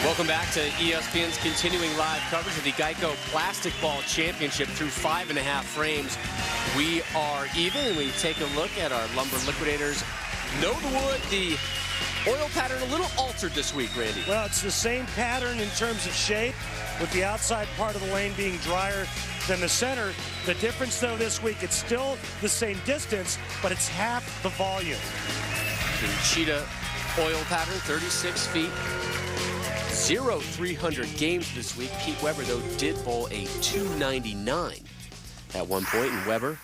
Welcome back to ESPN's continuing live coverage of the GEICO Plastic Ball Championship through 5.5 frames. We are even, and we take a look at our Lumber Liquidators. Know the wood, the oil pattern a little altered this week, Randy. Well, it's the same pattern in terms of shape, with the outside part of the lane being drier than the center. The difference, though, this week, it's still the same distance, but it's half the volume. The cheetah oil pattern, 36 feet. 300 games this week. Pete Weber, though, did bowl a 299 at one point, and Weber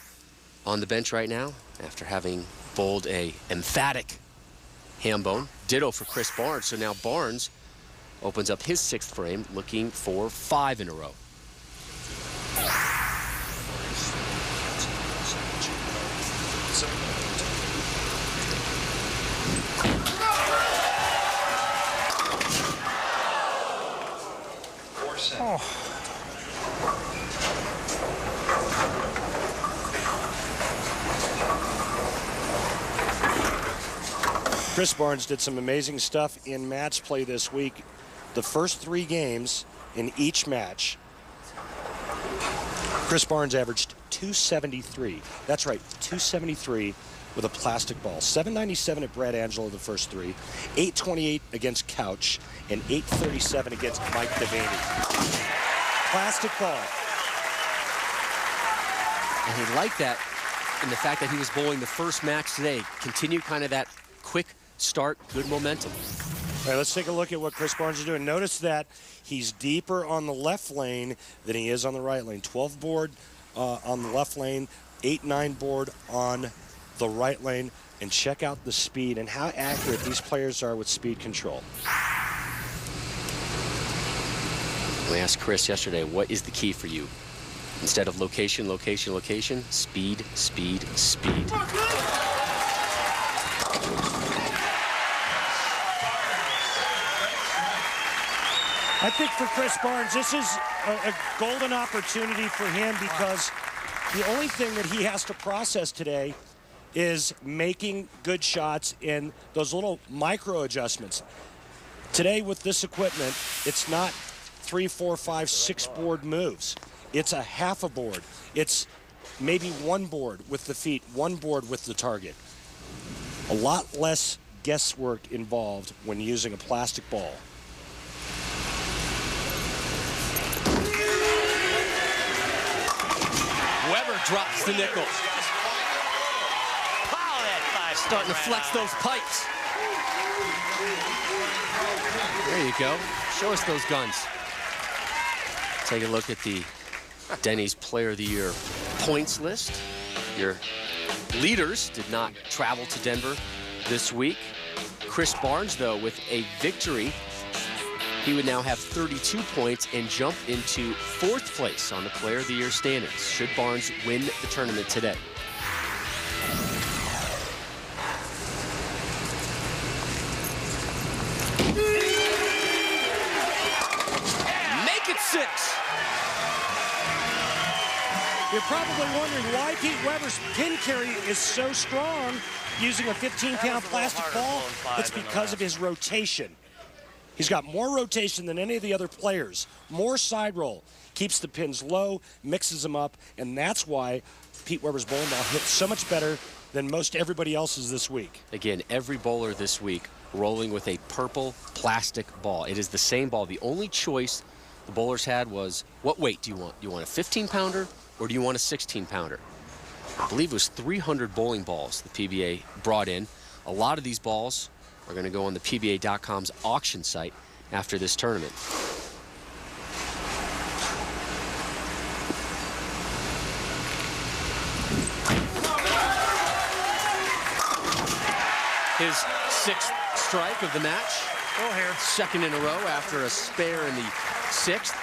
on the bench right now after having bowled a emphatic ham bone. Ditto for Chris Barnes. So now Barnes opens up his 6th frame, looking for 5 in a row. Oh. Chris Barnes did some amazing stuff in match play this week. The first 3 games in each match, Chris Barnes averaged 273. That's right, 273 with a plastic ball. 797 at Brad Angelo the first 3, 828 against Couch, and 837 against Mike Devaney. Plastic ball. And he liked that in the fact that he was bowling the first match today. Continue kind of that quick start, good momentum. All right, let's take a look at what Chris Barnes is doing. Notice that he's deeper on the left lane than he is on the right lane. 12 board on the left lane, 8-9 board on the right lane. And check out the speed and how accurate these players are with speed control. We asked Chris yesterday, what is the key for you? Instead of location, location, location, speed, speed, speed. I think for Chris Barnes, this is a golden opportunity for him, because the only thing that he has to process today is making good shots in those little micro adjustments. Today with this equipment, it's not 3, 4, 5, 6 board moves. It's a half a board. It's maybe 1 board with the feet, 1 board with the target. A lot less guesswork involved when using a plastic ball. Weber drops the nickel. Starting to flex those pipes. There you go. Show us those guns. Take a look at the Denny's Player of the Year points list. Your leaders did not travel to Denver this week. Chris Barnes, though, with a victory, he would now have 32 points and jump into 4th place on the Player of the Year standings, should Barnes win the tournament today. Make it 6. You're probably wondering why Pete Weber's pin carry is so strong using a 15-pound plastic ball. It's because of his rotation. He's got more rotation than any of the other players. More side roll. Keeps the pins low, mixes them up, and that's why Pete Weber's bowling ball hits so much better than most everybody else's this week. Again, every bowler this week rolling with a purple plastic ball. It is the same ball. The only choice the bowlers had was, what weight do you want? Do you want a 15-pounder or do you want a 16-pounder? I believe it was 300 bowling balls the PBA brought in. A lot of these balls are going to go on the PBA.com's auction site after this tournament. His 6th strike of the match. Oh, here. 2nd in a row after a spare in the 6th.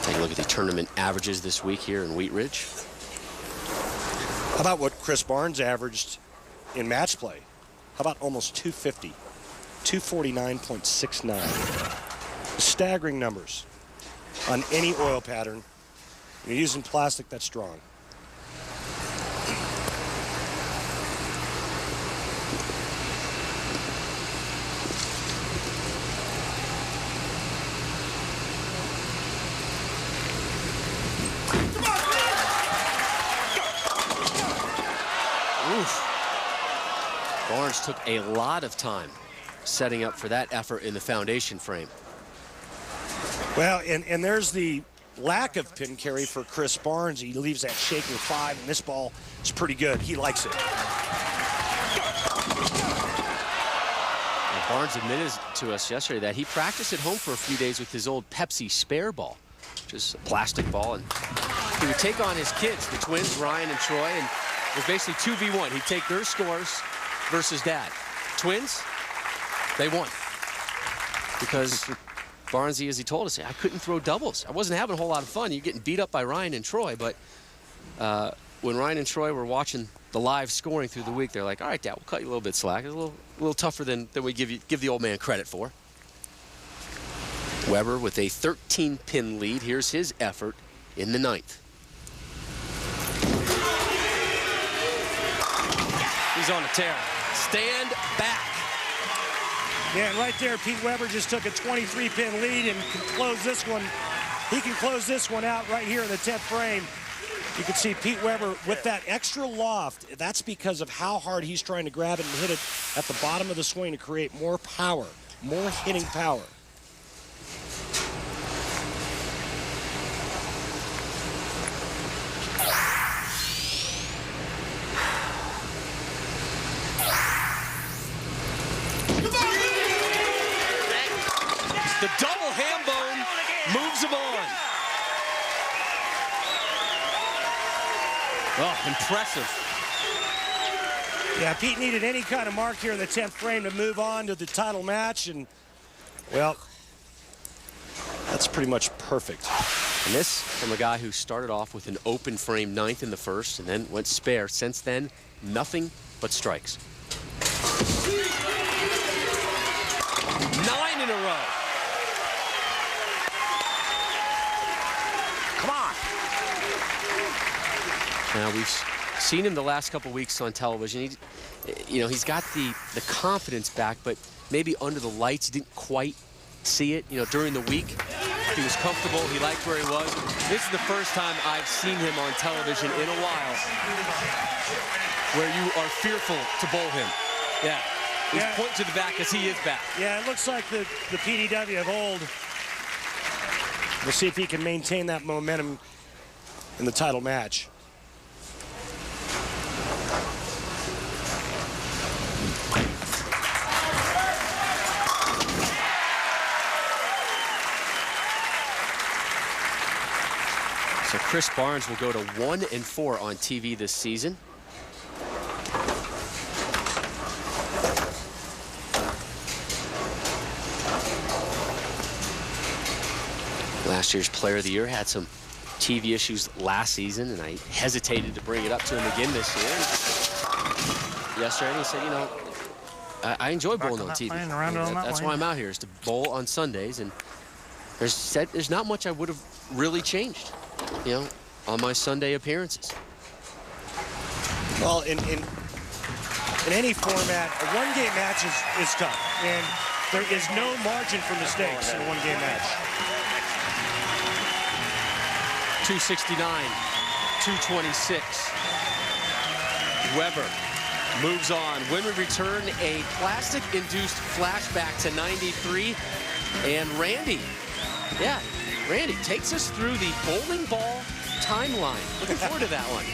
Take a look at the tournament averages this week here in Wheat Ridge. How about what Chris Barnes averaged in match play? How about almost 250? 249.69. Staggering numbers on any oil pattern. You're using plastic that's strong. Oof. Barnes took a lot of time setting up for that effort in the foundation frame. Well, and there's the lack of pin carry for Chris Barnes. He leaves that shaker 5, and this ball is pretty good. He likes it. And Barnes admitted to us yesterday that he practiced at home for a few days with his old Pepsi spare ball, which is a plastic ball, and he would take on his kids, the twins, Ryan and Troy, and it was basically 2v1. He'd take their scores versus Dad. Twins, they won. Because Barnesy, as he told us, I couldn't throw doubles. I wasn't having a whole lot of fun. You're getting beat up by Ryan and Troy, but when Ryan and Troy were watching the live scoring through the week, they're like, all right, Dad, we'll cut you a little bit slack. It's a little tougher than we give the old man credit for. Weber with a 13-pin lead. Here's his effort in the 9th. He's on a tear. Stand back. Yeah, and right there, Pete Weber just took a 23-pin lead and can close this one. He can close this one out right here in the 10th frame. You can see Pete Weber with that extra loft. That's because of how hard he's trying to grab it and hit it at the bottom of the swing to create more power, more hitting power. The double ham bone moves him on. Oh, impressive. Yeah, Pete needed any kind of mark here in the 10th frame to move on to the title match, and, well, that's pretty much perfect. And this from a guy who started off with an open frame 9th in the 1st and then went spare. Since then, nothing but strikes. 9 in a row. Come on. Now, we've seen him the last couple weeks on television. He's got the confidence back, but maybe under the lights, he didn't quite see it. During the week, he was comfortable. He liked where he was. This is the first time I've seen him on television in a while where you are fearful to bowl him. Yeah. He's pointing to the back because he is back. Yeah, it looks like the PDW of old. We'll see if he can maintain that momentum in the title match. So Chris Barnes will go to 1-4 on TV this season. Last year's Player of the Year had some TV issues last season, and I hesitated to bring it up to him again this year. Yesterday, he said, I enjoy bowling on TV. That's why I'm out here, is to bowl on Sundays. And there's not much I would have really changed, on my Sunday appearances. Well, in any format, a one-game match is tough, and there is no margin for mistakes in a one-game match. 269, 226. Weber moves on. When we return, a plastic-induced flashback to '93, and Randy takes us through the bowling ball timeline. Looking forward to that one.